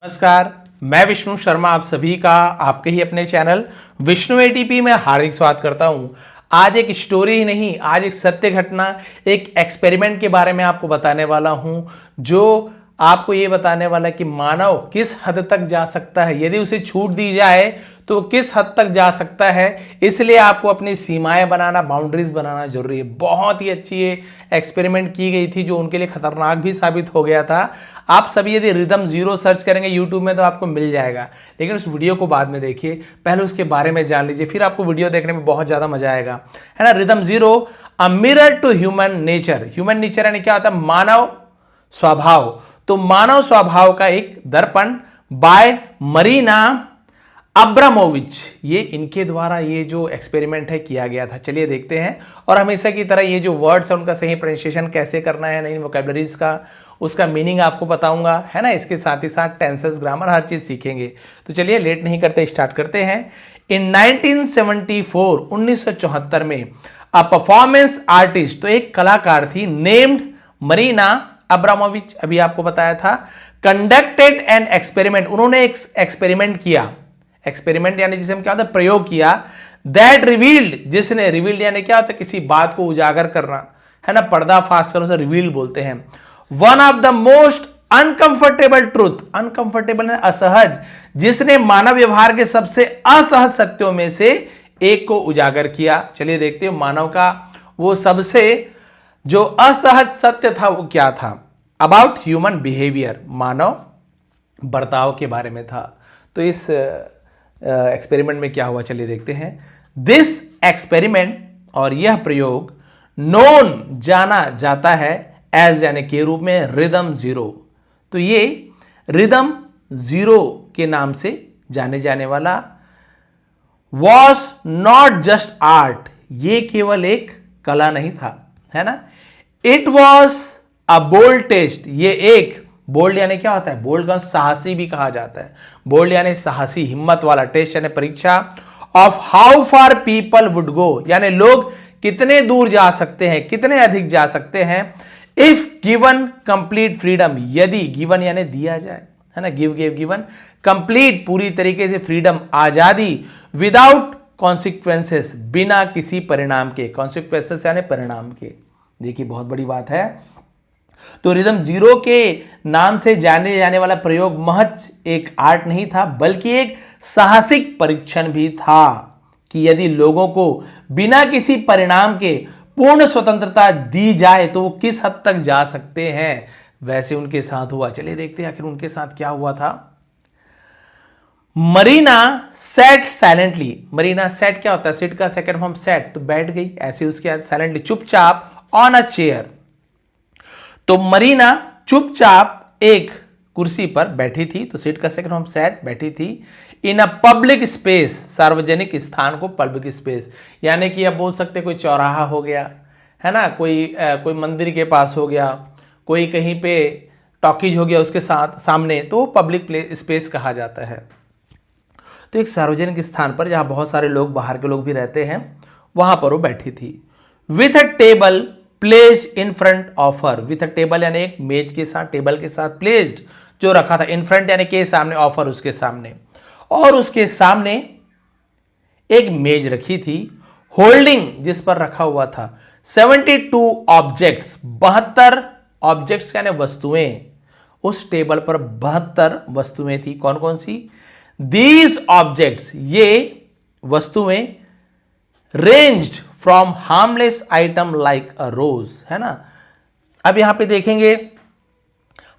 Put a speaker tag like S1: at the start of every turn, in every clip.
S1: नमस्कार, मैं विष्णु शर्मा आप सभी का आपके ही अपने चैनल विष्णु एटीपी में हार्दिक स्वागत करता हूं। आज एक स्टोरी ही नहीं, आज एक सत्य घटना, एक एक्सपेरिमेंट के बारे में आपको बताने वाला हूं, जो आपको ये बताने वाला है कि मानव किस हद तक जा सकता है, यदि उसे छूट दी जाए तो किस हद तक जा सकता है। इसलिए आपको अपनी सीमाएं बनाना, बाउंड्रीज बनाना जरूरी है। बहुत ही अच्छी ये एक्सपेरिमेंट की गई थी जो उनके लिए खतरनाक भी साबित हो गया था। आप सभी यदि रिदम जीरो सर्च करेंगे यूट्यूब में तो आपको मिल जाएगा, लेकिन उस वीडियो को बाद में देखिए, पहले उसके बारे में जान लीजिए, फिर आपको वीडियो देखने में बहुत ज्यादा मजा आएगा, है ना। Rhythm Zero, a mirror to human nature. Human nature यानी क्या होता है? मानव स्वभाव। तो मानव स्वभाव का एक दर्पण बाय मरीना अब्रामोविच, ये इनके द्वारा ये जो एक्सपेरिमेंट है किया गया था। चलिए देखते हैं। और हमेशा की तरह ये जो वर्ड्स है उनका सही प्रोनाउंसिएशन कैसे करना है, नई वोकैबुलरीज का उसका मीनिंग आपको बताऊंगा, है ना। इसके साथ ही साथ टेंसेस, ग्रामर, हर चीज सीखेंगे। तो चलिए लेट नहीं करते, स्टार्ट करते हैं। इन 1974 1974 में अ परफॉर्मेंस आर्टिस्ट, तो एक कलाकार थी, नेम्ड मरीना अब्रामोविच, अभी आपको बताया था, कंडक्टेड एन एक्सपेरिमेंट, उन्होंने एक एक्सपेरिमेंट किया। एक्सपेरिमेंट यानी जिसे हम क्या होता है, प्रयोग किया। दैट रिवील्ड, जिसने, रिवील्ड यानी क्या होता है, किसी बात को उजागर करना, है ना, पर्दाफाश करना, उसे रिवील बोलते हैं। One of the most uncomfortable truth, uncomfortable असहज, जिसने मानव व्यवहार के सबसे असहज सत्यों में से एक को उजागर किया। चलिए देखते हैं मानव का वो सबसे जो असहज सत्य था वो क्या था। अबाउट ह्यूमन बिहेवियर, मानव बर्ताव के बारे में था। तो इस एक्सपेरिमेंट में क्या हुआ, चलिए देखते हैं। दिस एक्सपेरिमेंट, और यह प्रयोग, नोन जाना जाता है एज यानी के रूप में रिदम जीरो। तो ये रिदम जीरो के नाम से जाने जाने वाला वॉज नॉट जस्ट आर्ट, ये केवल एक कला नहीं था, है ना। It was a bold test, ये एक, बोल्ड यानी क्या होता है, बोल्ड का साहसी भी कहा जाता है। बोल्ड यानी साहसी, हिम्मत वाला, टेस्ट यानी परीक्षा, of how far people would go, यानी लोग कितने दूर जा सकते हैं, कितने अधिक जा सकते हैं, इफ गिवन कंप्लीट फ्रीडम, यदि गिवन यानी दिया जाए, है ना, गिव गिव गिवन, कंप्लीट पूरी तरीके से फ्रीडम, आजादी, विदाउट कॉन्सिक्वेंसेस, बिना किसी परिणाम के, कॉन्सिक्वेंसेस यानी परिणाम के। देखिए बहुत बड़ी बात है। तो रिदम जीरो के नाम से जाने जाने वाला प्रयोग महज एक आर्ट नहीं था, बल्कि एक साहसिक परीक्षण भी था कि यदि लोगों को बिना किसी परिणाम के पूर्ण स्वतंत्रता दी जाए तो वो किस हद तक जा सकते हैं। वैसे उनके साथ हुआ। चलिए देखते हैं आखिर उनके साथ क्या हुआ था। Marina sat silently, Marina sat क्या होता है, सिट का सेकंड फॉर्म सैट, तो बैठ गई ऐसे उसके बाद साइलेंटली, चुपचाप, ऑन अ चेयर। तो मरीना चुपचाप एक कुर्सी पर बैठी थी, तो सीट का सेकंड फॉर्म सैट, बैठी थी। इन अ पब्लिक स्पेस, सार्वजनिक स्थान को पब्लिक स्पेस, यानी कि अब बोल सकते कोई चौराहा हो गया, है ना, कोई मंदिर के पास हो गया, कोई कहीं पे टॉकीज हो गया उसके साथ सामने, तो पब्लिक स्पेस कहा जाता है। तो एक सार्वजनिक स्थान पर जहां बहुत सारे लोग, बाहर के लोग भी रहते हैं, वहां पर वो बैठी थी। With a table placed in front of her, with a table यानी एक मेज के साथ, टेबल के साथ, प्लेस्ड जो रखा था, इन फ्रंट यानी के सामने, ऑफर उसके सामने, और उसके सामने एक मेज रखी थी, होल्डिंग जिस पर रखा हुआ था 72 ऑब्जेक्ट्स, 72 ऑब्जेक्ट्स यानी वस्तुएं। उस टेबल पर 72 वस्तुएं थी। कौन कौन सी? दीज ऑब्जेक्ट्स, ये वस्तुएं, ranged from harmless item like a rose, है ना। अब यहां पे देखेंगे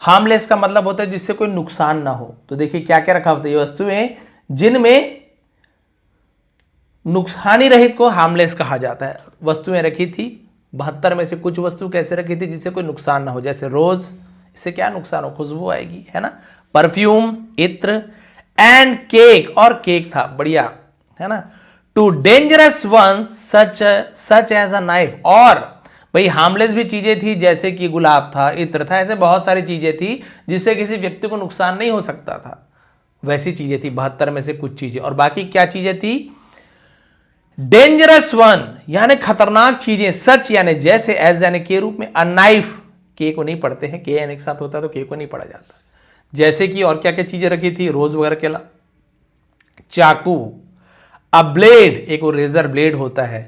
S1: हार्मलेस का मतलब होता है जिससे कोई नुकसान ना हो। तो देखिए क्या क्या रखा होता है, ये वस्तुएं जिनमें नुकसानी रहित को हार्मलेस कहा जाता है। वस्तुएं रखी थी 72 में से कुछ वस्तु कैसे रखी थी जिससे कोई नुकसान ना हो, जैसे रोज, इससे क्या नुकसान हो, खुशबू आएगी, है ना। परफ्यूम, इत्र, एंड केक, और केक था, बढ़िया, है ना। To dangerous one such as a knife, और भाई हार्मलेस भी चीजें थी जैसे कि गुलाब था, इत्र था, ऐसे बहुत सारी चीजें थी जिससे किसी व्यक्ति को नुकसान नहीं हो सकता था, वैसी चीजें थी 72 में से कुछ चीजें। और बाकी क्या चीजें थी? डेंजरस वन यानी खतरनाक चीजें, सच यानी जैसे, एज यानी के रूप में, अ नाइफ, के को नहीं पढ़ते हैं, के एन एक साथ होता है तो के को नहीं पढ़ा जाता, जैसे कि और क्या क्या चीजें रखी थी, रोज वगैरह के अलावा चाकू, अ ब्लेड, एक वो रेजर ब्लेड होता है,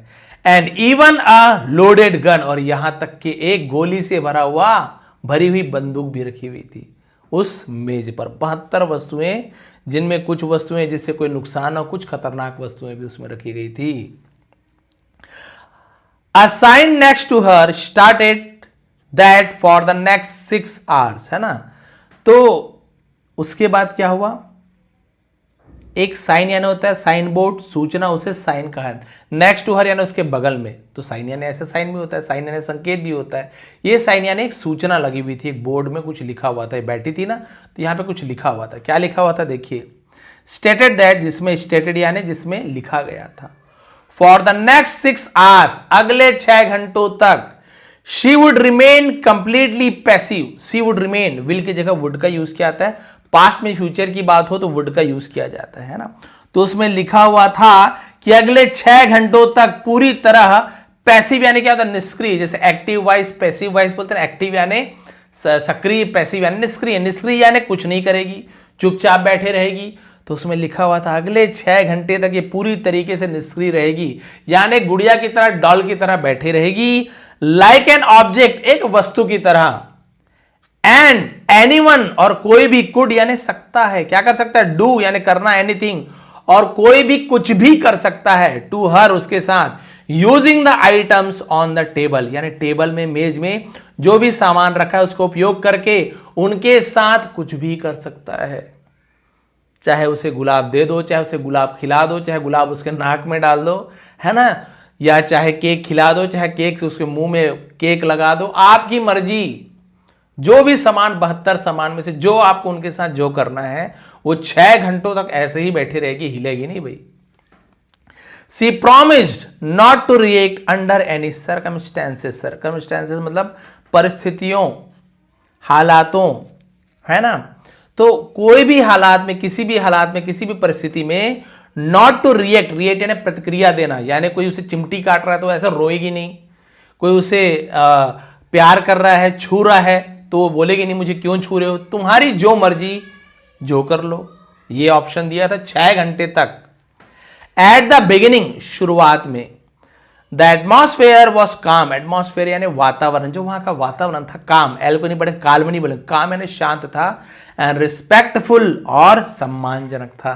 S1: and even a loaded gun, और यहां तक कि एक गोली से भरी हुई बंदूक भी रखी हुई थी उस मेज पर। 72 वस्तुएं, जिनमें कुछ वस्तुएं जिससे कोई नुकसान हो, कुछ खतरनाक वस्तुएं भी उसमें रखी गई थी। A sign next to her started that for the next 6 hours, है ना। तो उसके बाद क्या हुआ, एक साइन यानी होता है साइन बोर्ड, सूचना, उसे साइन कहा। नेक्स्ट टू हर यानी उसके बगल में, तो साइन यानी ऐसा साइन भी होता है, साइन यानी संकेत भी होता है। ये साइन यानी एक सूचना लगी हुई थी, एक बोर्ड में कुछ लिखा हुआ था, ये बैठी थी ना, तो यहां पे कुछ लिखा हुआ था। क्या लिखा हुआ था देखिए, स्टेटेड दैट, जिसमें स्टेटेड यानी जिसमें लिखा गया था, फॉर द नेक्स्ट 6 आवर्स, अगले 6 घंटों तक, she would remain completely passive. She would remain, will की जगह वुड का यूज किया जाता है, पास्ट में फ्यूचर की बात हो तो वुड का यूज किया जाता है ना। तो उसमें लिखा हुआ था कि अगले 6 घंटों तक पूरी तरह पैसिव यानी क्या होता है, निष्क्रिय। जैसे एक्टिव वॉइस पैसिव वॉइस बोलते हैं, एक्टिव यानी सक्रिय, पैसिव यानी निष्क्रिय। निष्क्रिय यानी कुछ नहीं करेगी, चुपचाप बैठे रहेगी। तो उसमें लिखा हुआ था अगले 6 घंटे तक ये पूरी तरीके से निष्क्रिय रहेगी, यानी गुड़िया की तरह, डॉल की तरह बैठी रहेगी। लाइक एन ऑब्जेक्ट, एक वस्तु की तरह। एंड एनीवन, और कोई भी, कुड यानी सकता है, क्या कर सकता है, डू यानी करना, एनीथिंग, और कोई भी कुछ भी कर सकता है, टू हर, उसके साथ, using the items on the table, यानी टेबल में, मेज में जो भी सामान रखा है उसको उपयोग करके उनके साथ कुछ भी कर सकता है। चाहे उसे गुलाब दे दो, चाहे उसे गुलाब खिला दो, चाहे गुलाब उसके नाक में डाल दो, है ना, या चाहे केक खिला दो, चाहे केक से उसके मुंह में केक लगा दो, आपकी मर्जी। जो भी सामान, 72 सामान में से जो आपको उनके साथ जो करना है, वो 6 घंटों तक ऐसे ही बैठी रहेगी, हिलेगी नहीं भाई। She promised not to react under any circumstances. Circumstances मतलब परिस्थितियों, हालातों, है ना। तो कोई भी हालात में, किसी भी हालात में, किसी भी परिस्थिति में, नॉट टू रिएक्ट, रिएक्ट यानी प्रतिक्रिया देना, यानी कोई उसे चिमटी काट रहा है तो ऐसा रोएगी नहीं, कोई उसे प्यार कर रहा है, छू रहा है, तो वो बोलेगी नहीं मुझे क्यों छू रहे हो, तुम्हारी जो मर्जी जो कर लो। ये ऑप्शन दिया था 6 घंटे तक। एट द बिगिनिंग, शुरुआत में, द एटमॉस्फेयर वॉज काम। एटमॉस्फेयर यानी वातावरण, जो वहां का वातावरण था, काम, एल को नहीं पढ़े, काल में नहीं बोले, काम यानी शांत था, एंड रिस्पेक्टफुल, और सम्मानजनक था।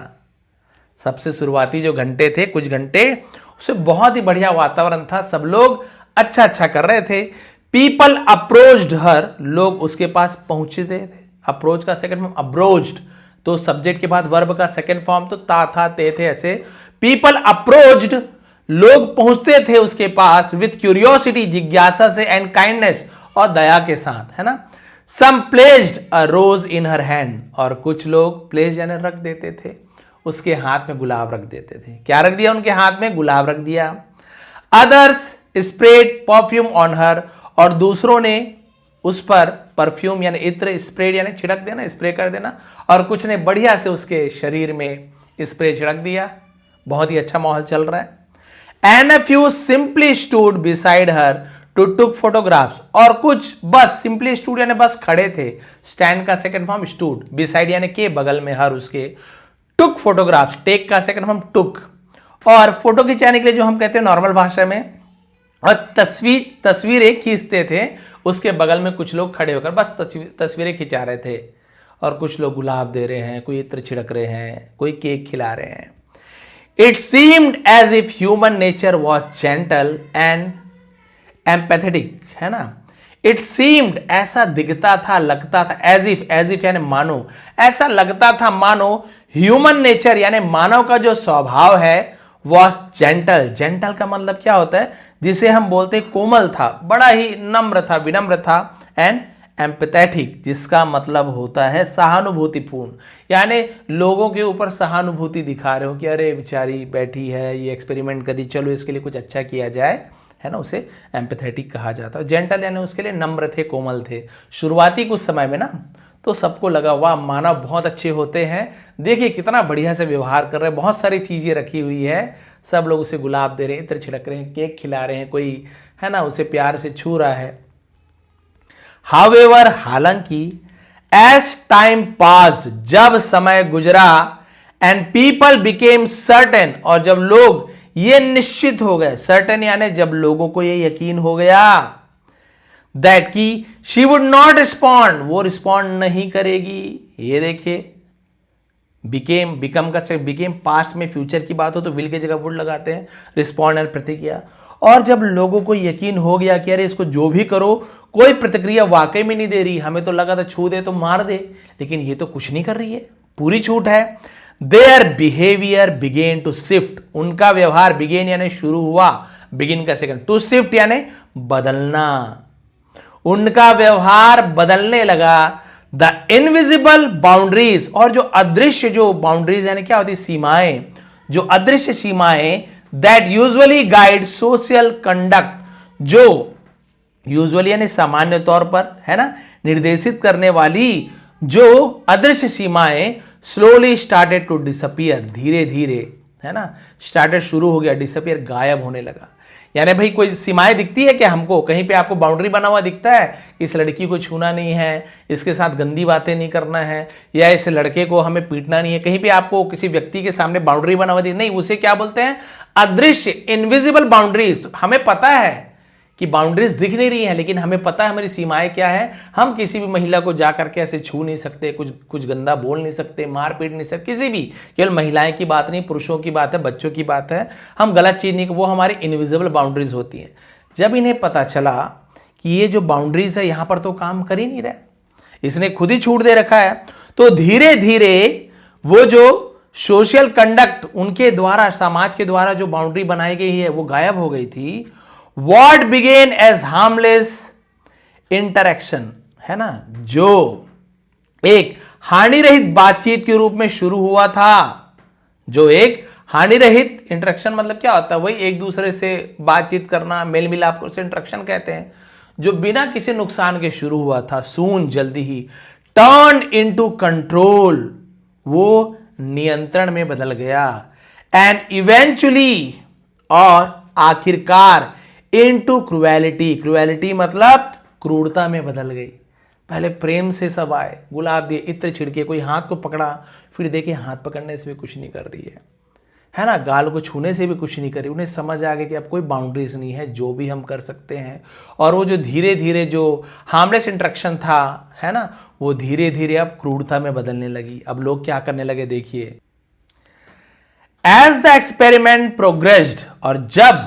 S1: सबसे शुरुआती जो घंटे थे, कुछ घंटे, उससे बहुत ही बढ़िया वातावरण था, सब लोग अच्छा अच्छा कर रहे थे। पीपल अप्रोच्ड हर, लोग उसके पास पहुंचते थे। अप्रोच का सेकंड फॉर्म अब्रोच्ड, तो सब्जेक्ट के बाद वर्ब का सेकंड फॉर्म तो ता था, ते थे, ऐसे। पीपल अप्रोच्ड, लोग पहुंचते थे उसके पास, विथ क्यूरियोसिटी, जिज्ञासा से, एंड काइंडनेस, और दया के साथ, है ना। सम placed a rose in her hand, और कुछ लोग प्लेस यानी रख देते थे, उसके हाथ में गुलाब रख देते थे। क्या रख दिया उनके हाथ में, गुलाब रख दिया। Others spread perfume on her, और दूसरों ने उस पर परफ्यूम यानी इत्र, स्प्रेड यानी छिड़क देना, स्प्रे कर देना, और कुछ ने बढ़िया से उसके शरीर में स्प्रे छिड़क दिया। बहुत ही अच्छा माहौल चल रहा है। And a few simply stood beside her to took photographs, और कुछ बस सिंपली स्टूड यानी बस खड़े थे, स्टैंड का सेकंड फॉर्म स्टूड, बिसाइड यानी के बगल में, हर उसके, टुक फोटोग्राफ्स, टेक का सेकंड फॉर्म टुक, और फोटो खिंचाने के लिए जो हम कहते हैं नॉर्मल भाषा में, और तस्वीरें खींचते थे, उसके बगल में कुछ लोग खड़े होकर बस तस्वीरें खिंचा रहे थे, और कुछ लोग गुलाब दे रहे हैं, कोई इत्र छिड़क रहे हैं, कोई केक खिला रहे हैं। It seemed as if human nature was gentle and empathetic, है ना। इट सीम्ड, ऐसा दिखता था, लगता था, एज इफ यानी मानो, ऐसा लगता था मानो ह्यूमन नेचर यानी मानव का जो स्वभाव है, वॉज जेंटल। जेंटल का मतलब क्या होता है, जिसे हम बोलते कोमल था, बड़ा ही नम्र था, विनम्र था, एंड एम्पैथेटिक, जिसका मतलब होता है सहानुभूतिपूर्ण, यानी लोगों के ऊपर सहानुभूति दिखा रहे हो कि अरे बेचारी बैठी है, ये एक्सपेरिमेंट करी, चलो इसके लिए कुछ अच्छा किया जाए, है ना, उसे एम्पैथेटिक कहा जाता है। जेंटल यानी उसके लिए नम्र थे, कोमल थे। शुरुआती कुछ समय में ना, तो सबको लगा वाह मानव बहुत अच्छे होते हैं, देखिए कितना बढ़िया से व्यवहार कर रहे हैं, बहुत सारी चीजें रखी हुई है, सब लोग उसे गुलाब दे रहे हैं, इत्र छिड़क रहे हैं, केक खिला रहे हैं, कोई, है ना, उसे प्यार से छू रहा है। हाउएवर, हालांकि, एज टाइम पास्ड, जब समय गुजरा, एंड पीपल बिकेम सर्टेन, और जब लोग ये निश्चित हो गए, सर्टेन यानी जब लोगों को ये यकीन हो गया, दैट की शी वुड नॉट रिस्पॉन्ड, वो रिस्पॉन्ड नहीं करेगी। ये देखिए, बिकम का बिकेम पास्ट में फ्यूचर की बात हो तो विल की जगह वुड लगाते हैं, रिस्पॉन्ड और प्रतिक्रिया। और जब लोगों को यकीन हो गया कि अरे इसको जो भी करो कोई प्रतिक्रिया वाकई में नहीं दे रही, हमें तो लगा था छू दे तो मार दे, लेकिन ये तो कुछ नहीं कर रही है, पूरी छूट है। Their behaviour began to shift, उनका व्यवहार, बिगेन यानी शुरू हुआ, बिगिन का सेकंड, टू शिफ्ट यानी बदलना, उनका व्यवहार बदलने लगा। द इनविजिबल बाउंड्रीज, और जो अदृश्य, जो बाउंड्रीज यानी क्या होती, सीमाएं, जो अदृश्य सीमाएं, that usually guide social conduct, जो यूजुअली यानी सामान्य तौर पर, है ना, निर्देशित करने वाली जो अदृश्य सीमाएं, स्लोली स्टार्टेड टू डिसअपियर, धीरे धीरे, है ना, स्टार्टेड शुरू हो गया, डिसअपियर गायब होने लगा। यानी भाई कोई सीमाएं दिखती है क्या हमको, कहीं पे आपको बाउंड्री बना हुआ दिखता है, इस लड़की को छूना नहीं है, इसके साथ गंदी बातें नहीं करना है, या इस लड़के को हमें पीटना नहीं है, कहीं पे आपको किसी व्यक्ति के सामने बाउंड्री बना हुआ नहीं, उसे क्या बोलते हैं, अदृश्य, इनविजिबल बाउंड्रीज। हमें पता है कि बाउंड्रीज दिख नहीं रही है, लेकिन हमें पता है हमारी सीमाएं क्या है, हम किसी भी महिला को जा करके ऐसे छू नहीं सकते, कुछ गंदा बोल नहीं सकते, मार पीट नहीं सकते, किसी भी, केवल महिलाएं की बात नहीं, पुरुषों की बात है, बच्चों की बात है, हम गलत चीज नहीं, वो हमारी इनविजिबल बाउंड्रीज होती हैं। जब इन्हें पता चला कि ये जो बाउंड्रीज है यहां पर तो काम कर ही नहीं रहा, इसने खुद ही छूट दे रखा है, तो धीरे धीरे वो जो सोशल कंडक्ट उनके द्वारा, समाज के द्वारा जो बाउंड्री बनाई गई है वो गायब हो गई थी। What began as harmless interaction, है ना, जो एक हानि रहित बातचीत के रूप में शुरू हुआ था, जो एक हानि रहित, इंटरेक्शन मतलब क्या होता है, वही एक दूसरे से बातचीत करना, मेल मिलाप को इंटरेक्शन कहते हैं, जो बिना किसी नुकसान के शुरू हुआ था, सून जल्दी ही टर्न इनटू कंट्रोल, वो नियंत्रण में बदल गया, एंड इवेंचुअली, और आखिरकार, इनटू क्रुएलिटी, क्रुएलिटी मतलब क्रूरता में बदल गई। पहले प्रेम से सब आए, गुलाब दिए, इत्र छिड़के, कोई हाथ को पकड़ा, फिर देखे हाथ पकड़ने से भी कुछ नहीं कर रही है ना, गाल को छूने से भी कुछ नहीं कर रही, उन्हें समझ आ गया कि अब कोई बाउंड्रीज नहीं है, जो भी हम कर सकते हैं। और वो जो धीरे धीरे जो हार्मलेस इंटरेक्शन था, है ना, वो धीरे धीरे अब क्रूरता में बदलने लगी। अब लोग क्या करने लगे, देखिए, एज द एक्सपेरिमेंट प्रोग्रेस्ड, और जब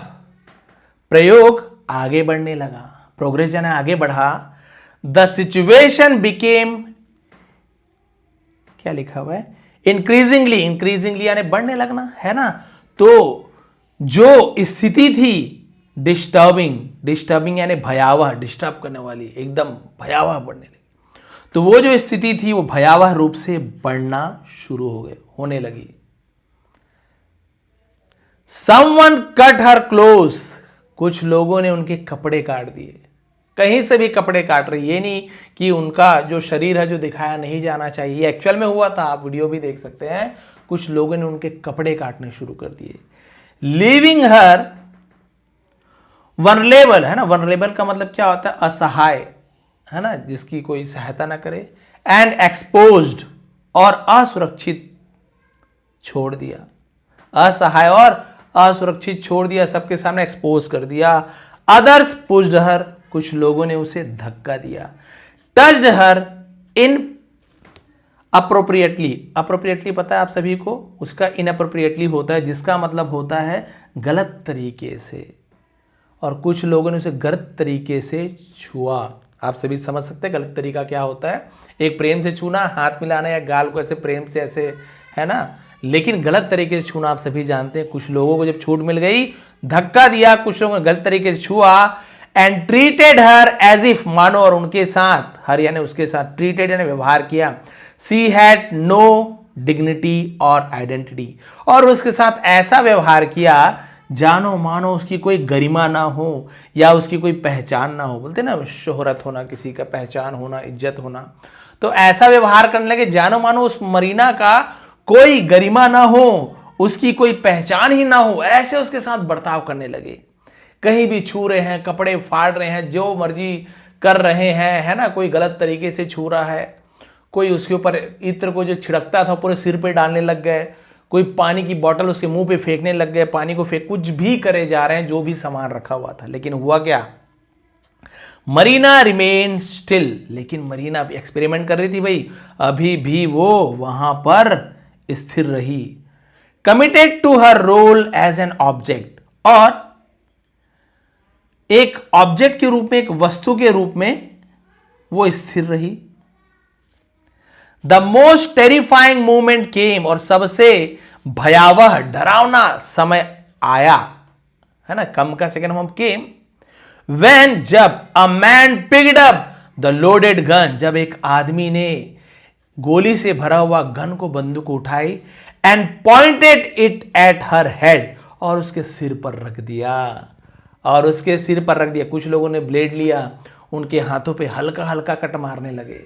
S1: प्रयोग आगे बढ़ने लगा, प्रोग्रेस यानी आगे बढ़ा, द सिचुएशन बिकेम, क्या लिखा हुआ है, इंक्रीजिंगली, इंक्रीजिंगली यानी बढ़ने लगना, है ना, तो जो स्थिति थी डिस्टर्बिंग, डिस्टर्बिंग यानी भयावह, डिस्टर्ब करने वाली, एकदम भयावह बढ़ने लगी, तो वो जो स्थिति थी वो भयावह रूप से बढ़ना शुरू होने लगी। समवन कट हर क्लोज, कुछ लोगों ने उनके कपड़े काट दिए, कहीं से भी कपड़े काट रही, ये नहीं कि उनका जो शरीर है जो दिखाया नहीं जाना चाहिए, एक्चुअल में हुआ था, आप वीडियो भी देख सकते हैं, कुछ लोगों ने उनके कपड़े काटने शुरू कर दिए। लीविंग हर वनरेबल, है ना, वनरेबल का मतलब क्या होता है, असहाय, है ना, जिसकी कोई सहायता ना करे, एंड एक्सपोज्ड, और असुरक्षित छोड़ दिया, असहाय और असुरक्षित छोड़ दिया, सबके सामने एक्सपोज कर दिया। अदर्स पुश्ड हर, कुछ लोगों ने उसे धक्का दिया। टच्ड हर इन अप्रोप्रिएटली, अप्रोप्रिएटली पता है आप सभी को, उसका इनअप्रोप्रिएटली होता है, जिसका मतलब होता है गलत तरीके से, और कुछ लोगों ने उसे गलत तरीके से छुआ। आप सभी समझ सकते हैं गलत तरीका क्या होता है, एक प्रेम से छूना, हाथ मिलाना या गाल को ऐसे प्रेम से ऐसे, है ना, लेकिन गलत तरीके से छूना आप सभी जानते हैं। कुछ लोगों को जब छूट मिल गई, धक्का दिया, कुछ लोगों ने गलत तरीके से छुआ, and treated her as if, मानो, और उनके साथ, हर यानी उसके साथ, ट्रीटेड यानी व्यवहार किया, सी हैड नो डिग्निटी और आइडेंटिटी, और उसके साथ ऐसा व्यवहार किया जानो मानो उसकी कोई गरिमा ना हो या उसकी कोई पहचान ना हो, बोलते ना शोहरत होना, किसी का पहचान होना, इज्जत होना, तो ऐसा व्यवहार करने लगे जानो मानो उस मरीना का कोई गरिमा ना हो, उसकी कोई पहचान ही ना हो, ऐसे उसके साथ बर्ताव करने लगे। कहीं भी छू रहे हैं, कपड़े फाड़ रहे हैं, जो मर्जी कर रहे हैं, है ना, कोई गलत तरीके से छू रहा है, कोई उसके ऊपर इत्र को जो छिड़कता था पूरे सिर पे डालने लग गए, कोई पानी की बोतल उसके मुंह पे फेंकने लग गए, पानी को फेंक, कुछ भी करे जा रहे हैं जो भी सामान रखा हुआ था। लेकिन हुआ क्या, मरीना रिमेन स्टिल, लेकिन मरीना भी एक्सपेरिमेंट कर रही थी भाई, अभी भी वो वहां पर स्थिर रही, committed to her role as an object, और एक ऑब्जेक्ट के रूप में, एक वस्तु के रूप में वो स्थिर रही। द मोस्ट टेरिफाइंग मोमेंट केम, और सबसे भयावह डरावना समय आया, है ना, कम का सेकंड हम केम, व्हेन, जब a man picked up the loaded gun, जब एक आदमी ने गोली से भरा हुआ गन को, बंदूक उठाई, and pointed it at her head, और उसके सिर पर रख दिया, और उसके सिर पर रख दिया। कुछ लोगों ने ब्लेड लिया, उनके हाथों पे हल्का हल्का कट मारने लगे,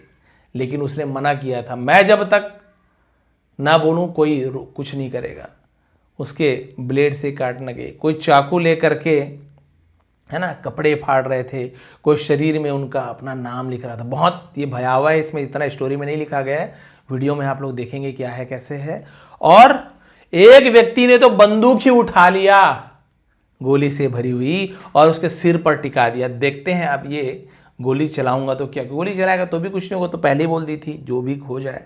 S1: लेकिन उसने मना किया था, मैं जब तक ना बोलूं कोई कुछ नहीं करेगा। उसके ब्लेड से काटने गए, कोई चाकू लेकर के, है ना, कपड़े फाड़ रहे थे, कोई शरीर में उनका अपना नाम लिख रहा था। बहुत ये भयावह है, इसमें इतना स्टोरी में नहीं लिखा गया है, वीडियो में आप लोग देखेंगे क्या है कैसे है। और एक व्यक्ति ने तो बंदूक ही उठा लिया गोली से भरी हुई और उसके सिर पर टिका दिया। देखते हैं अब ये गोली चलाऊंगा तो क्या, गोली चलाएगा तो भी कुछ नहीं होगा, तो पहले ही बोल दी थी जो भी हो जाए।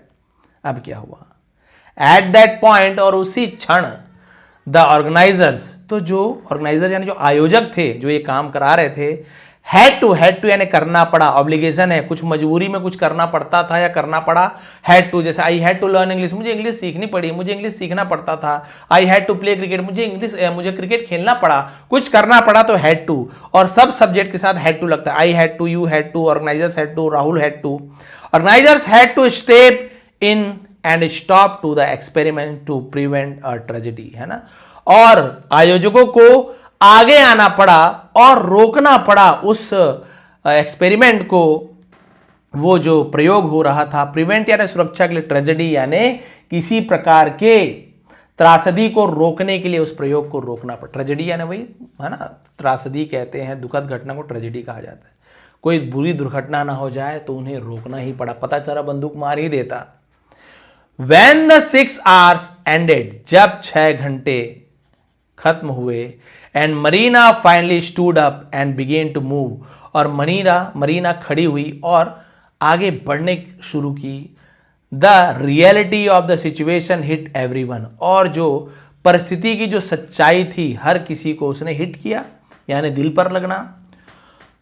S1: अब क्या हुआ, एट दैट पॉइंट, और उसी क्षण, द ऑर्गेनाइजर्स, तो जो ऑर्गेनाइजर यानी जो आयोजक थे, जो ये काम करा रहे थे, हैड टू यानी करना पड़ा, ऑब्लिगेशन है, कुछ मजबूरी में कुछ करना पड़ता था या करना पड़ा। हैड टू, जैसे I had to learn English, मुझे इंग्लिश सीखनी पड़ी, मुझे इंग्लिश सीखना पड़ता था। I had to play cricket, मुझे क्रिकेट खेलना पड़ा, कुछ करना पड़ा, तो हैड टू। और सब सब्जेक्ट के साथ हैड टू लगता है, I had to, you had to, organisers had to, Rahul had to. Organisers had to step in and stop to the experiment to prevent a tragedy, है ना। और आयोजकों को आगे आना पड़ा और रोकना पड़ा उस एक्सपेरिमेंट को, वो जो प्रयोग हो रहा था, प्रिवेंट यानी सुरक्षा के लिए, ट्रेजेडी यानी किसी प्रकार के त्रासदी को रोकने के लिए उस प्रयोग को रोकना पड़ा। ट्रेजेडी यानी वही, है ना, त्रासदी कहते हैं, दुखद घटना को ट्रेजेडी कहा जाता है। कोई बुरी दुर्घटना ना हो जाए तो उन्हें रोकना ही पड़ा, पता चला बंदूक मार ही देता। When the 6 hours ended, जब 6 घंटे खत्म हुए, and Marina finally stood up and began to move, और मरीना खड़ी हुई और आगे बढ़ने शुरू की। The reality of the situation hit everyone, और जो परिस्थिति की जो सच्चाई थी हर किसी को उसने हिट किया, यानी दिल पर लगना।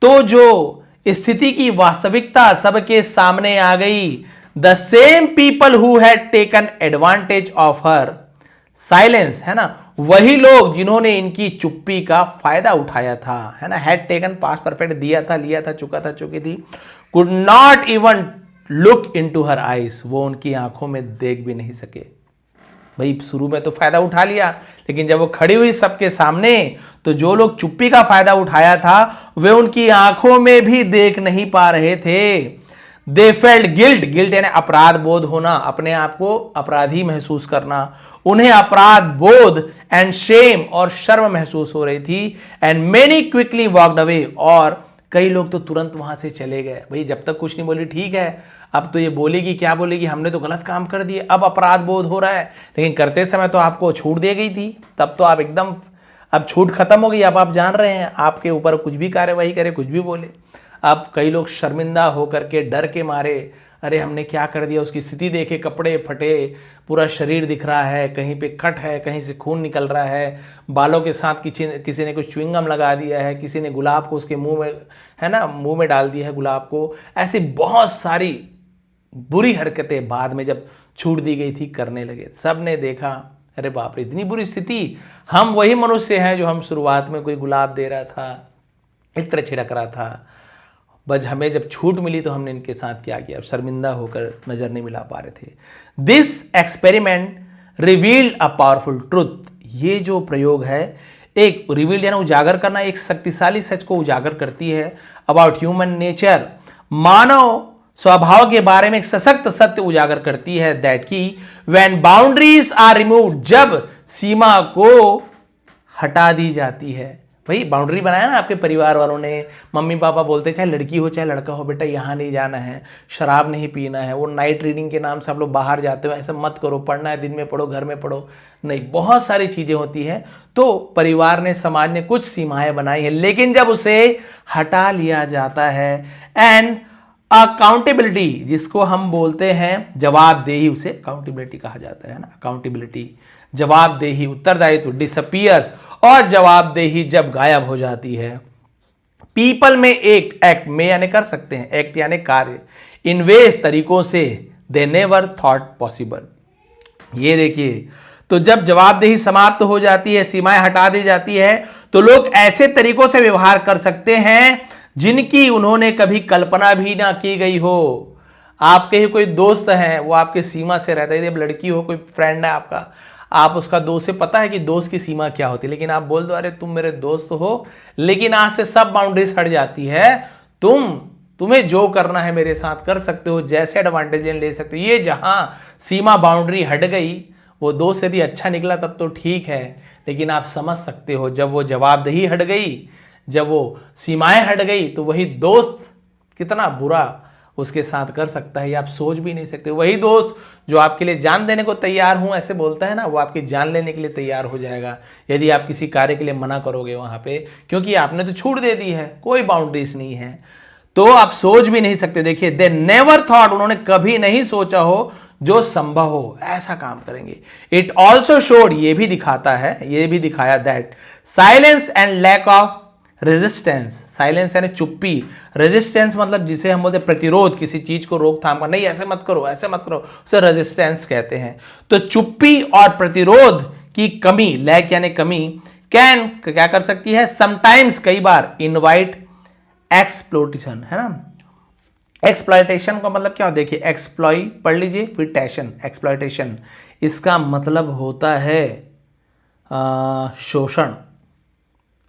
S1: तो जो स्थिति की वास्तविकता सबके सामने आ गई। The same people who had taken advantage of her silence, है ना, वही लोग जिन्होंने इनकी चुप्पी का फायदा उठाया था, है ना, हैड टेकन पास्ट परफेक्ट, दिया था, लिया था, चुका था, चुकी थी, could not even look into her eyes, वो उनकी आंखों में देख भी नहीं सके। भाई शुरू में तो फायदा उठा लिया, लेकिन जब वो खड़ी हुई सबके सामने, तो जो लोग चुप्पी का फायदा उठाया था वे उनकी आंखों में भी देख नहीं पा रहे थे। दे फेल्ट गिल्ट यानी अपराध बोध होना, अपने आप को अपराधी महसूस करना, उन्हें अपराध बोध एंड शेम और शर्म महसूस हो रही थी। And many quickly walked away, और कई लोग तो तुरंत वहां से चले गए। भाई जब तक कुछ नहीं बोली ठीक है, अब तो ये बोलेगी, क्या बोलेगी, हमने तो गलत काम कर दिए, अब अपराध बोध हो रहा है, लेकिन करते समय तो आपको छूट दी गई थी, तब तो आप एकदम, अब छूट खत्म हो गई, अब आप जान रहे हैं आपके ऊपर कुछ भी कार्यवाही करे, कुछ भी बोले। अब कई लोग शर्मिंदा होकर के डर के मारे, अरे हमने क्या कर दिया, उसकी स्थिति देखे, कपड़े फटे, पूरा शरीर दिख रहा है, कहीं पे कट है, कहीं से खून निकल रहा है, बालों के साथ किसी ने कुछ च्युइंगम लगा दिया है, किसी ने गुलाब को उसके मुंह में, है ना, मुंह में डाल दिया है गुलाब को। ऐसी बहुत सारी बुरी हरकतें बाद में जब छूट दी गई थी करने लगे। सब ने देखा, अरे बाप रे इतनी बुरी स्थिति, हम वही मनुष्य हैं जो हम शुरुआत में कोई गुलाब दे रहा था, इत्र छिड़क रहा था, बस हमें जब छूट मिली तो हमने इनके साथ क्या किया, शर्मिंदा होकर नजर नहीं मिला पा रहे थे। This experiment revealed a powerful truth, ये जो प्रयोग है एक रिवील्ड यानी उजागर करना, एक शक्तिशाली सच को उजागर करती है। अबाउट ह्यूमन नेचर, मानव स्वभाव के बारे में एक सशक्त सत्य उजागर करती है। दैट की व्हेन बाउंड्रीज आर रिमूव्ड, जब सीमा को हटा दी जाती है, भाई बाउंड्री बनाया ना आपके परिवार वालों ने, मम्मी पापा बोलते चाहे लड़की हो चाहे लड़का हो, बेटा यहाँ नहीं जाना है, शराब नहीं पीना है, वो नाइट रीडिंग के नाम से आप लोग बाहर जाते हो, ऐसा मत करो, पढ़ना है दिन में पढ़ो घर में पढ़ो, नहीं, बहुत सारी चीजें होती हैं। तो परिवार ने समाज ने कुछ सीमाएं बनाई है, लेकिन जब उसे हटा लिया जाता है एंड अकाउंटेबिलिटी जिसको हम बोलते हैं जवाबदेही, उसे अकाउंटेबिलिटी कहा जाता है ना, अकाउंटेबिलिटी जवाबदेही उत्तरदायित्व डिसअपियर्स, और जवाबदेही जब गायब हो जाती है, पीपल में एक एक्ट में यानी कर सकते हैं, एक्ट यानी कार्य, इन वेज तरीकों से दे नेवर थॉट पॉसिबल। ये देखिए, तो जब जवाबदेही समाप्त हो जाती है, सीमाएं हटा दी जाती है, तो लोग ऐसे तरीकों से व्यवहार कर सकते हैं जिनकी उन्होंने कभी कल्पना भी ना की गई हो। आपके ही कोई दोस्त हैं, वो आपके सीमा से रहता है, जब लड़की हो, कोई फ्रेंड है आपका, आप उसका दोस्त से, पता है कि दोस्त की सीमा क्या होती है, लेकिन आप बोल दो अरे तुम मेरे दोस्त हो, लेकिन आज से सब बाउंड्रीज हट जाती है, तुम्हें जो करना है मेरे साथ कर सकते हो, जैसे एडवांटेज ले सकते हो। ये जहां सीमा बाउंड्री हट गई, वो दोस्त यदि अच्छा निकला तब तो ठीक है, लेकिन आप समझ सकते हो जब वो जवाबदेही हट गई, जब वो सीमाएं हट गई, तो वही दोस्त कितना बुरा उसके साथ कर सकता है, ये आप सोच भी नहीं सकते। वही दोस्त जो आपके लिए जान देने को तैयार हूं ऐसे बोलता है ना, वो आपकी जान लेने के लिए तैयार हो जाएगा यदि आप किसी कार्य के लिए मना करोगे वहां पे, क्योंकि आपने तो छूट दे दी है, कोई बाउंड्रीज नहीं है, तो आप सोच भी नहीं सकते। देखिए, दे नेवर थॉट, उन्होंने कभी नहीं सोचा हो जो संभव हो ऐसा काम करेंगे। इट ऑल्सो शोड, ये भी दिखाता है, ये भी दिखाया that silence and lack of resistance, silence यानी चुप्पी, रेजिस्टेंस मतलब जिसे हम बोलते प्रतिरोध, किसी चीज को रोकथाम का, नहीं ऐसे मत करो ऐसे मत करो, उसे रेजिस्टेंस कहते हैं। तो चुप्पी और प्रतिरोध की कमी, लैक यानी कमी, कैन क्या कर सकती है, समटाइम्स कई बार, इनवाइट एक्सप्लोटेशन, है ना। एक्सप्लॉयटेशन का मतलब क्या हो, देखिए एक्सप्लॉय पढ़ लीजिए, फिर टैशन, एक्सप्लॉयटेशन इसका मतलब होता है शोषण,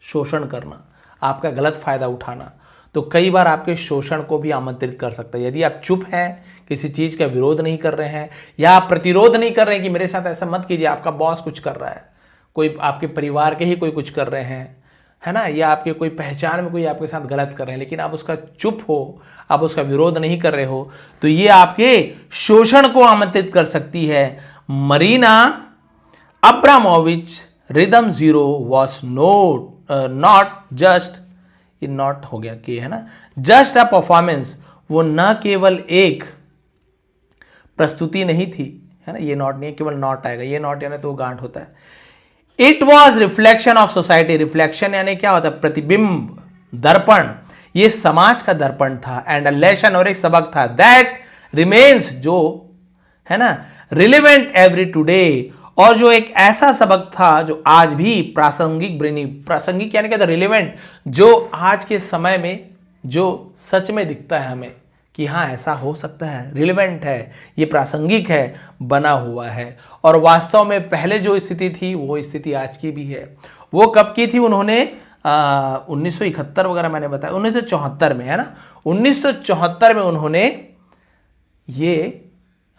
S1: शोषण करना, आपका गलत फायदा उठाना। तो कई बार आपके शोषण को भी आमंत्रित कर सकता है। यदि आप चुप हैं, किसी चीज का विरोध नहीं कर रहे हैं, या आप प्रतिरोध नहीं कर रहे हैं कि मेरे साथ ऐसा मत कीजिए, आपका बॉस कुछ कर रहा है, कोई आपके परिवार के ही कोई कुछ कर रहे हैं, है ना, या आपके कोई पहचान में कोई आपके साथ गलत कर रहे हैं, लेकिन आप उसका चुप हो, आप उसका विरोध नहीं कर रहे हो, तो ये आपके शोषण को आमंत्रित कर सकती है। Marina Abramovic rhythm zero was not just, ये नॉट हो गया कि, है ना, जस्ट अ परफॉर्मेंस, वो न केवल एक प्रस्तुति नहीं थी, है ना, ये नॉट नहीं है, केवल नॉट आएगा, ये नॉट यानी तो वो गांठ होता है। It was reflection of society, reflection यानी क्या होता है, प्रतिबिंब, दर्पण, ये समाज का दर्पण था, एंड अ लेसन, और एक सबक था, दैट रिमेन्स, जो है ना रिलेवेंट एवरी टुडे, और जो एक ऐसा सबक था जो आज भी प्रासंगिक, प्रासंगिक यानी क्या था, रिलेवेंट, जो आज के समय में जो सच में दिखता है हमें कि हाँ ऐसा हो सकता है, रिलेवेंट है, ये प्रासंगिक है, बना हुआ है। और वास्तव में पहले जो स्थिति थी वो स्थिति आज की भी है। वो कब की थी, उन्होंने 1971 वगैरह मैंने बताया, 1974 में, है ना, 1974 में उन्होंने ये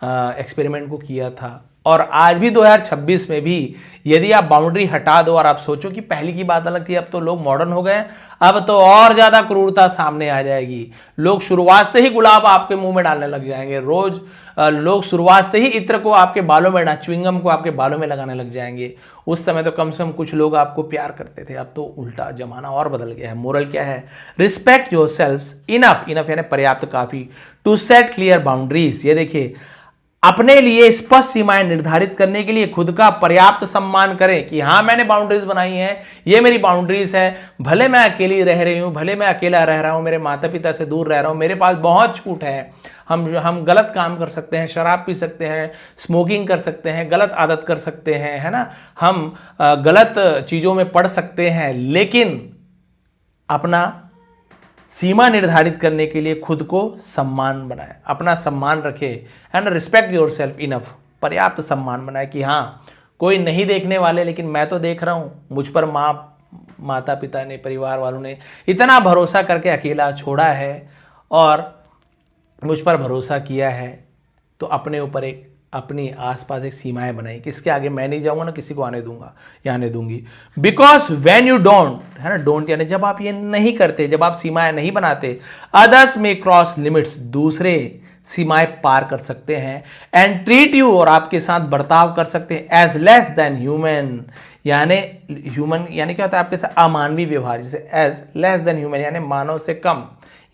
S1: एक्सपेरिमेंट को किया था। और आज भी 2026 में भी यदि आप बाउंड्री हटा दो और आप सोचो कि पहले की बात अलग थी, अब तो लोग मॉडर्न हो गए, अब तो और ज्यादा क्रूरता सामने आ जाएगी, लोग शुरुआत से ही गुलाब आपके मुंह में डालने लग जाएंगे, रोज लोग शुरुआत से ही इत्र को आपके बालों में, च्युइंगम को आपके बालों में लगाने लग जाएंगे। उस समय तो कम से कम कुछ लोग आपको प्यार करते थे, अब तो उल्टा, जमाना और बदल गया है। मोरल क्या है, रिस्पेक्ट योरसेल्फ इनफ, इनफ यानी पर्याप्त, काफी, टू सेट क्लियर बाउंड्रीज, ये देखिए अपने लिए स्पष्ट सीमाएं निर्धारित करने के लिए खुद का पर्याप्त सम्मान करें कि हाँ मैंने बाउंड्रीज बनाई हैं, ये मेरी बाउंड्रीज है, भले मैं अकेली रह रही हूं, भले मैं अकेला रह रहा हूं, मेरे माता पिता से दूर रह रहा हूं, मेरे पास बहुत छूट है, हम गलत काम कर सकते हैं, शराब पी सकते हैं, स्मोकिंग कर सकते हैं, गलत आदत कर सकते हैं, है ना, हम गलत चीजों में पड़ सकते हैं, लेकिन अपना सीमा निर्धारित करने के लिए खुद को सम्मान बनाए, अपना सम्मान रखे, and respect your self enough, पर्याप्त सम्मान बनाए कि हाँ कोई नहीं देखने वाले, लेकिन मैं तो देख रहा हूं, मुझ पर माता पिता ने, परिवार वालों ने इतना भरोसा करके अकेला छोड़ा है और मुझ पर भरोसा किया है, तो अपने ऊपर एक अपनी आसपास एक सीमाएं बनाई, किसके आगे मैं नहीं जाऊंगा ना किसी को आने दूंगा या आने दूंगी। बिकॉज वेन यू डोंट, है ना, डोंट यानी जब आप ये नहीं करते, जब आप सीमाएं नहीं बनाते, अदर्स में क्रॉस लिमिट्स, दूसरे सीमाएं पार कर सकते हैं, एंड ट्रीट यू, और आपके साथ बर्ताव कर सकते हैं, एज लेस देन ह्यूमन, यानी ह्यूमन यानी क्या होता है आपके साथ अमानवीय व्यवहार, जैसे एज लेस देन ह्यूमन यानी मानव से कम,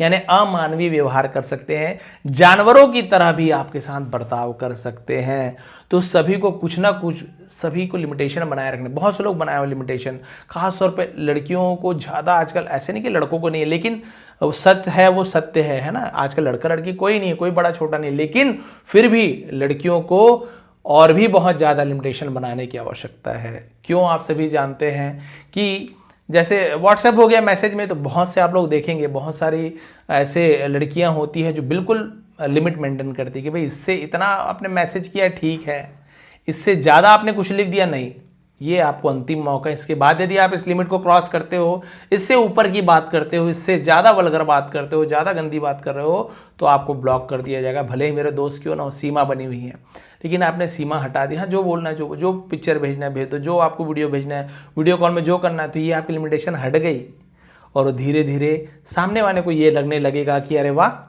S1: यानी अमानवीय व्यवहार कर सकते हैं, जानवरों की तरह भी आपके साथ बर्ताव कर सकते हैं। तो सभी को कुछ ना कुछ, सभी को लिमिटेशन बनाए रखने, बहुत से लोग बनाए हुए लिमिटेशन, खासतौर पे लड़कियों को ज़्यादा आजकल, ऐसे नहीं कि लड़कों को नहीं है, लेकिन सत्य है वो सत्य है ना, आजकल लड़का लड़की कोई नहीं है, कोई बड़ा छोटा नहीं, लेकिन फिर भी लड़कियों को और भी बहुत ज़्यादा लिमिटेशन बनाने की आवश्यकता है। क्यों, आप सभी जानते हैं कि जैसे व्हाट्सएप हो गया, मैसेज में तो बहुत से आप लोग देखेंगे, बहुत सारी ऐसे लड़कियां होती हैं जो बिल्कुल लिमिट मेंटेन करती है कि भाई इससे इतना आपने मैसेज किया ठीक है, इससे ज़्यादा आपने कुछ लिख दिया नहीं, ये आपको अंतिम मौका है। इसके बाद यदि आप इस लिमिट को क्रॉस करते हो, इससे ऊपर की बात करते हो, इससे ज़्यादा वल्गर बात करते हो, ज़्यादा गंदी बात कर रहे हो, तो आपको ब्लॉक कर दिया जाएगा। भले ही मेरे दोस्त क्यों ना हो, सीमा बनी हुई है, लेकिन आपने सीमा हटा दी। हाँ, जो बोलना है, जो पिक्चर भेजना है भेज दो, जो आपको वीडियो भेजना है, वीडियो कॉल में जो करना है, तो ये आपकी लिमिटेशन हट गई, और धीरे धीरे सामने वाले को ये लगने लगेगा कि अरे वाह,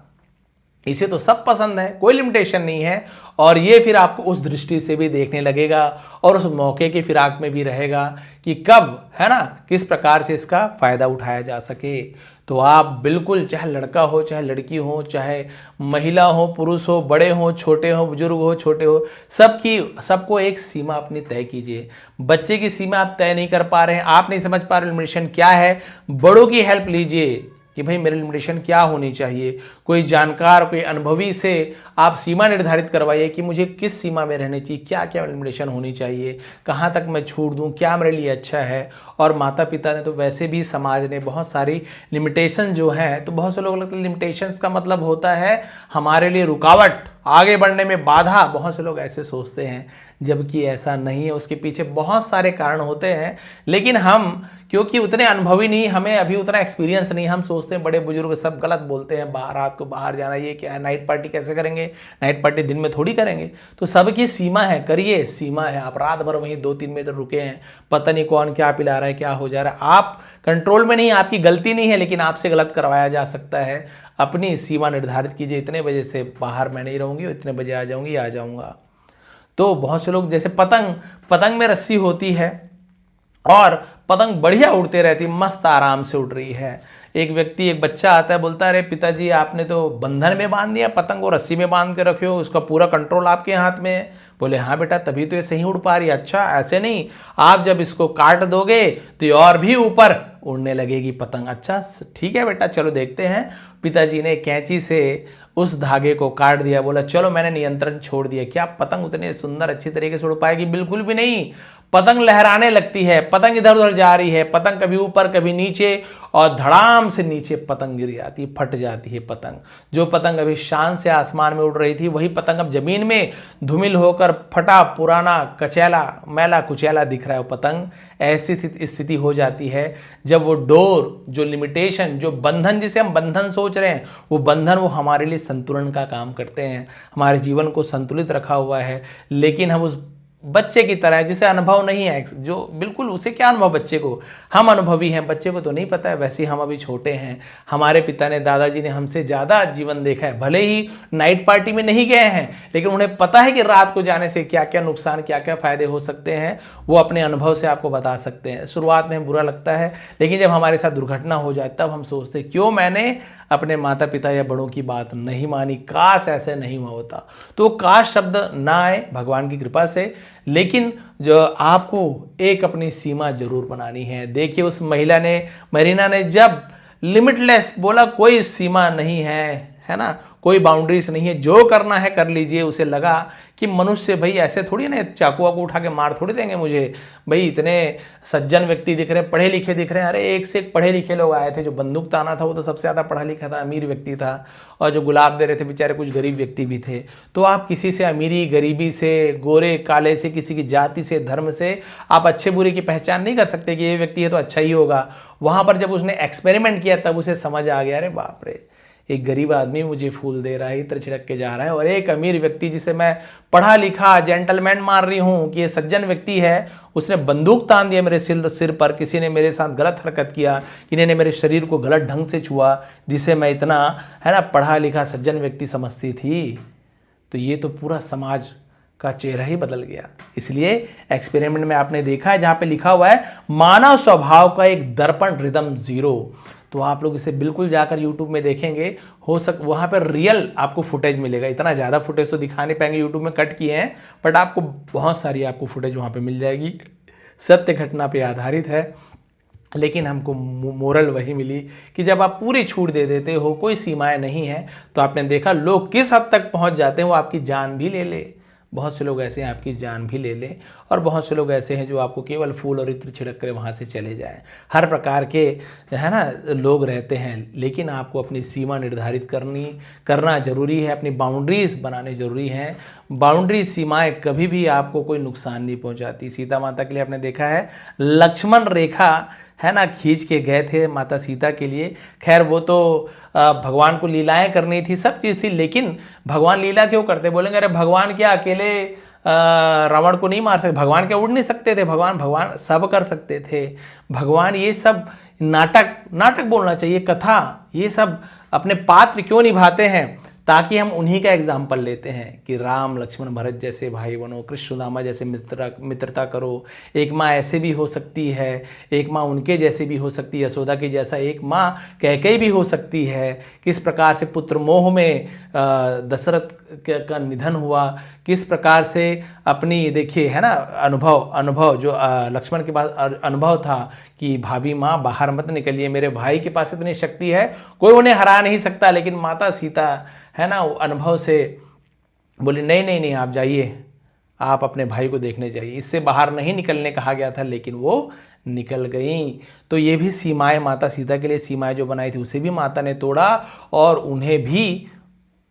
S1: इसे तो सब पसंद है, कोई लिमिटेशन नहीं है, और ये फिर आपको उस दृष्टि से भी देखने लगेगा और उस मौके की फिराक में भी रहेगा कि कब, है ना, किस प्रकार से इसका फायदा उठाया जा सके। तो आप बिल्कुल, चाहे लड़का हो, चाहे लड़की हो, चाहे महिला हो, पुरुष हो, बड़े हो, छोटे हो, बुजुर्ग हो, छोटे हो, सबको एक सीमा अपनी तय कीजिए। बच्चे की सीमा आप तय नहीं कर पा रहे हैं, आप नहीं समझ पा रहे लिमिटेशन क्या है, बड़ों की हेल्प लीजिए कि भाई मेरी लिमिटेशन क्या होनी चाहिए। कोई जानकार, कोई अनुभवी से आप सीमा निर्धारित करवाइए कि मुझे किस सीमा में रहनी चाहिए, क्या क्या लिमिटेशन होनी चाहिए, कहाँ तक मैं छूट दूँ, क्या मेरे लिए अच्छा है। और माता पिता ने तो वैसे भी, समाज ने बहुत सारी लिमिटेशन जो है, तो बहुत से लोग लगता है लिमिटेशंस का मतलब होता है हमारे लिए रुकावट, आगे बढ़ने में बाधा, बहुत से लोग ऐसे सोचते हैं, जबकि ऐसा नहीं है। उसके पीछे बहुत सारे कारण होते हैं, लेकिन हम क्योंकि उतने अनुभवी नहीं, हमें अभी उतना एक्सपीरियंस नहीं, हम सोचते हैं बड़े बुजुर्ग सब गलत बोलते हैं, रात को बाहर जाना ये क्या है, नाइट पार्टी कैसे करेंगे, नाइट पार्टी दिन में थोड़ी करेंगे। तो सबकी सीमा है, करिए, सीमा है। आप रात भर वहीं 2-3 बजे तक रुके हैं, पता नहीं कौन क्या पिला रहा है, क्या हो जा रहा है, आप कंट्रोल में नहीं, आपकी गलती नहीं है, लेकिन आपसे गलत करवाया जा सकता है। अपनी सीमा निर्धारित कीजिए, इतने बजे से बाहर मैं नहीं रहूंगी, इतने बजे आ जाऊंगी, आ जाऊंगा। तो बहुत से लोग, जैसे पतंग में रस्सी होती है और पतंग बढ़िया उड़ते रहती, मस्त आराम से उड़ रही है। एक बच्चा आता है, बोलता है अरे पिताजी आपने तो बंधन में बांध दिया, पतंग को रस्सी में बांध के रखे हो, उसका पूरा कंट्रोल आपके हाथ में है। बोले हाँ बेटा, तभी तो ये सही उड़ पा रही है। अच्छा, ऐसे नहीं, आप जब इसको काट दोगे तो ये और भी ऊपर उड़ने लगेगी पतंग। अच्छा ठीक है बेटा, चलो देखते हैं। पिताजी ने कैंची से उस धागे को काट दिया, बोला चलो मैंने नियंत्रण छोड़ दिया। क्या पतंग उतने सुंदर अच्छी तरीके से उड़ पाएगी? बिल्कुल भी नहीं। पतंग लहराने लगती है, पतंग इधर उधर जा रही है, पतंग कभी ऊपर कभी नीचे, और धड़ाम से नीचे पतंग गिर जाती है, फट जाती है पतंग। जो पतंग अभी शान से आसमान में उड़ रही थी, वही पतंग अब जमीन में धूमिल होकर फटा पुराना कचैला मैला कुचैला दिख रहा है वो पतंग। ऐसी स्थिति हो जाती है जब वो डोर, जो लिमिटेशन, जो बंधन, जिसे हम बंधन सोच रहे हैं, वो बंधन वो हमारे लिए संतुलन का काम करते हैं, हमारे जीवन को संतुलित रखा हुआ है। लेकिन हम उस बच्चे की तरह, जिसे अनुभव नहीं है, जो बिल्कुल, उसे क्या अनुभव बच्चे को, हम अनुभवी हैं, बच्चे को तो नहीं पता है। वैसे हम अभी छोटे हैं, हमारे पिता ने, दादाजी ने हमसे ज़्यादा जीवन देखा है। भले ही नाइट पार्टी में नहीं गए हैं, लेकिन उन्हें पता है कि रात को जाने से क्या क्या नुकसान, क्या क्या फायदे हो सकते हैं, वो अपने अनुभव से आपको बता सकते हैं। शुरुआत में बुरा लगता है, लेकिन जब हमारे साथ दुर्घटना हो जाए तब हम सोचते हैं क्यों मैंने अपने माता पिता या बड़ों की बात नहीं मानी, काश ऐसे नहीं हुआ होता। तो काश शब्द ना आए भगवान की कृपा से, लेकिन जो आपको एक अपनी सीमा जरूर बनानी है। देखिए उस मरीना ने जब लिमिटलेस बोला, कोई सीमा नहीं है ना, कोई बाउंड्रीज नहीं है, जो करना है कर लीजिए। उसे लगा कि मनुष्य भाई ऐसे थोड़ी ना चाकू वाकू उठा के मार थोड़ी देंगे मुझे, भाई इतने सज्जन व्यक्ति दिख रहे हैं, पढ़े लिखे दिख रहे हैं। अरे एक से एक पढ़े लिखे लोग आए थे, जो बंदूक ताना था वो तो सबसे ज़्यादा पढ़ा लिखा था, अमीर व्यक्ति था, और जो गुलाब दे रहे थे बेचारे कुछ गरीब व्यक्ति भी थे। तो आप किसी से अमीरी गरीबी से, गोरे काले से, किसी की जाति से, धर्म से आप अच्छे बुरे की पहचान नहीं कर सकते कि ये व्यक्ति है तो अच्छा ही होगा। वहाँ पर जब उसने एक्सपेरिमेंट किया तब उसे समझ आ गया, अरे बाप रे, एक गरीब आदमी मुझे फूल दे रहा है, इत्र छिड़क के जा रहा है, और एक अमीर व्यक्ति जिसे मैं पढ़ा लिखा जेंटलमैन मान रही हूं कि ये सज्जन व्यक्ति है, उसने बंदूक तान दिया मेरे सिर पर। किसी ने मेरे साथ गलत हरकत किया, किसी ने मेरे शरीर को गलत ढंग से छुआ, जिसे मैं इतना है ना पढ़ा लिखा सज्जन व्यक्ति समझती थी। तो ये तो पूरा समाज का चेहरा ही बदल गया। इसलिए एक्सपेरिमेंट में आपने देखा है जहां पे लिखा हुआ है मानव स्वभाव का एक दर्पण रिदम 0, तो आप लोग इसे बिल्कुल जाकर यूट्यूब में देखेंगे, वहां पर रियल आपको फुटेज मिलेगा। इतना ज़्यादा फुटेज तो दिखा नहीं पाएंगे, यूट्यूब में कट किए हैं, बट आपको बहुत सारी आपको फुटेज वहां पे मिल जाएगी। सत्य घटना पे आधारित है, लेकिन हमको मोरल वही मिली कि जब आप पूरी छूट दे देते हो, कोई सीमाएं नहीं है, तो आपने देखा लोग किस हद तक पहुंच जाते हैं, वो आपकी जान भी ले ले। बहुत से लोग ऐसे हैं आपकी जान भी ले लें, और बहुत से लोग ऐसे हैं जो आपको केवल फूल और इत्र छिड़क कर वहाँ से चले जाएं। हर प्रकार के है ना लोग रहते हैं, लेकिन आपको अपनी सीमा निर्धारित करना जरूरी है, अपनी बाउंड्रीज बनाने जरूरी हैं। बाउंड्री सीमाएं कभी भी आपको कोई नुकसान नहीं पहुंचाती। सीता माता के लिए आपने देखा है लक्ष्मण रेखा है ना खींच के गए थे माता सीता के लिए। खैर वो तो भगवान को लीलाएं करनी थी, सब चीज़ थी, लेकिन भगवान लीला क्यों करते? बोलेंगे अरे भगवान क्या अकेले रावण को नहीं मार सकते? भगवान क्या उड़ नहीं सकते थे? भगवान सब कर सकते थे। भगवान ये सब नाटक बोलना चाहिए, कथा, ये सब अपने पात्र क्यों निभाते हैं? ताकि हम उन्हीं का एग्जाम्पल लेते हैं कि राम लक्ष्मण भरत जैसे भाई बनो, कृष्ण सुदामा जैसे मित्रता करो। एक माँ ऐसे भी हो सकती है, एक माँ उनके जैसे भी हो सकती है, यशोदा के जैसा एक माँ कैकेयी भी हो सकती है। किस प्रकार से पुत्र मोह में दशरथ का निधन हुआ, किस प्रकार से अपनी देखिए है ना अनुभव जो लक्ष्मण के पास अनुभव था कि भाभी माँ बाहर मत निकलिए, मेरे भाई के पास इतनी शक्ति है, कोई उन्हें हरा नहीं सकता। लेकिन माता सीता है ना अनुभव से बोली नहीं आप जाइए, आप अपने भाई को देखने जाइए। इससे बाहर नहीं निकलने कहा गया था, लेकिन वो निकल गई। तो ये भी सीमाएं, माता सीता के लिए सीमाएं जो बनाई थी उसे भी माता ने तोड़ा, और उन्हें भी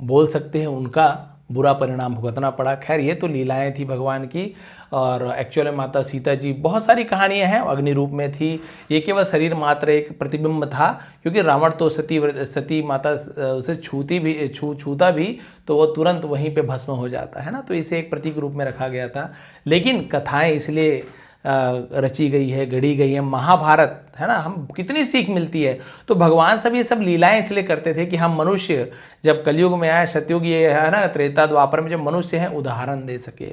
S1: बोल सकते हैं उनका बुरा परिणाम भुगतना पड़ा। खैर ये तो लीलाएं थी भगवान की, और एक्चुअली माता सीता जी बहुत सारी कहानियां हैं। अग्नि रूप में थी, ये केवल शरीर मात्र एक प्रतिबिंब था, क्योंकि रावण तो सती माता उसे छूता भी तो वो तुरंत वहीं पे भस्म हो जाता है ना, तो इसे एक प्रतीक रूप में रखा गया था। लेकिन कथाएं इसलिए रची गई है, गढ़ी गई है। महाभारत है ना, हम कितनी सीख मिलती है। तो भगवान सब ये सब लीलाएं इसलिए करते थे कि हम मनुष्य जब कलयुग में आए, सतयुग ये है ना, त्रेता द्वापर में जब मनुष्य हैं उदाहरण दे सके,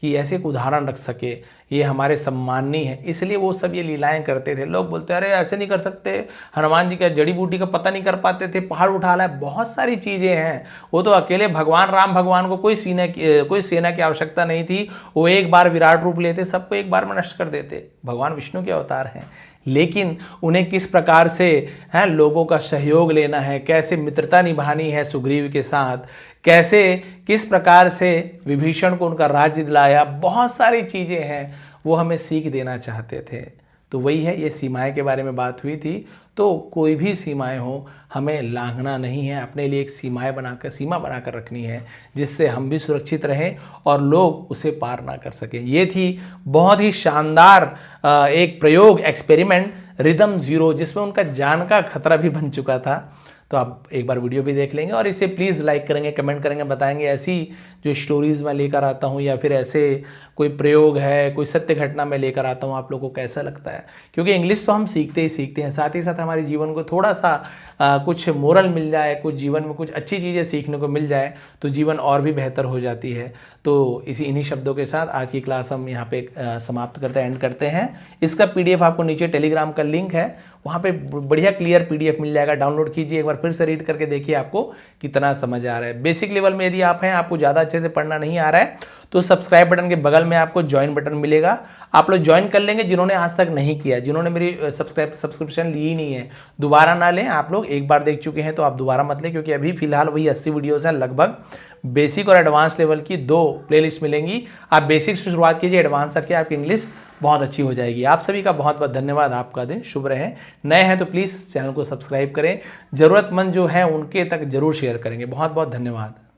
S1: कि ऐसे एक उदाहरण रख सके, ये हमारे सम्माननीय है, इसलिए वो सब ये लीलाएं करते थे। लोग बोलते अरे ऐसे नहीं कर सकते, हनुमान जी का जड़ी बूटी का पता नहीं कर पाते थे, पहाड़ उठा लाए, बहुत सारी चीज़ें हैं। वो तो अकेले भगवान राम भगवान को कोई सेना की आवश्यकता नहीं थी, वो एक बार विराट रूप लेते, सबको एक बार में नष्ट कर देते। भगवान विष्णु के अवतार हैं, लेकिन उन्हें किस प्रकार से है लोगों का सहयोग लेना है, कैसे मित्रता निभानी है सुग्रीव के साथ, कैसे किस प्रकार से विभीषण को उनका राज्य दिलाया, बहुत सारी चीज़ें हैं वो हमें सीख देना चाहते थे। तो वही है, ये सीमाएं के बारे में बात हुई थी। तो कोई भी सीमाएं हो, हमें लांघना नहीं है, अपने लिए एक सीमा बनाकर रखनी है, जिससे हम भी सुरक्षित रहें और लोग उसे पार ना कर सकें। ये थी बहुत ही शानदार एक प्रयोग, एक्सपेरिमेंट रिदम 0, जिसमें उनका जान का खतरा भी बन चुका था। तो आप एक बार वीडियो भी देख लेंगे, और इसे प्लीज़ लाइक करेंगे, कमेंट करेंगे, बताएंगे ऐसी जो स्टोरीज़ मैं लेकर आता हूँ, या फिर ऐसे कोई प्रयोग है, कोई सत्य घटना मैं लेकर आता हूँ, आप लोगों को कैसा लगता है। क्योंकि इंग्लिश तो हम सीखते हैं, साथ ही साथ हमारे जीवन को थोड़ा सा कुछ मोरल मिल जाए, कुछ जीवन में कुछ अच्छी चीज़ें सीखने को मिल जाए, तो जीवन और भी बेहतर हो जाती है। तो इन्हीं शब्दों के साथ आज की क्लास हम यहाँ पे समाप्त करते हैं, एंड करते हैं। इसका PDF आपको नीचे टेलीग्राम का लिंक है, वहाँ पे बढ़िया क्लियर PDF मिल जाएगा, डाउनलोड कीजिए, एक बार फिर से रीड करके देखिए आपको कितना समझ आ रहा है। बेसिक लेवल में यदि आप हैं, आपको ज़्यादा अच्छे से पढ़ना नहीं आ रहा है, तो सब्सक्राइब बटन के बगल में आपको ज्वाइन बटन मिलेगा, आप लोग ज्वाइन कर लेंगे। जिन्होंने आज तक नहीं किया, जिन्होंने मेरी सब्सक्रिप्शन ली ही नहीं है, दोबारा ना लें। आप लोग एक बार देख चुके हैं तो आप दोबारा मत लें, क्योंकि अभी फिलहाल वही 80 वीडियोज़ हैं लगभग। बेसिक और एडवांस लेवल की 2 प्लेलिस्ट मिलेंगी। आप बेसिक से शुरुआत कीजिए, एडवांस तक के आपकी इंग्लिश बहुत अच्छी हो जाएगी। आप सभी का बहुत बहुत धन्यवाद। आपका दिन शुभ रहे। नए हैं तो प्लीज़ चैनल को सब्सक्राइब करें, ज़रूरतमंद जो है उनके तक जरूर शेयर करेंगे। बहुत बहुत धन्यवाद।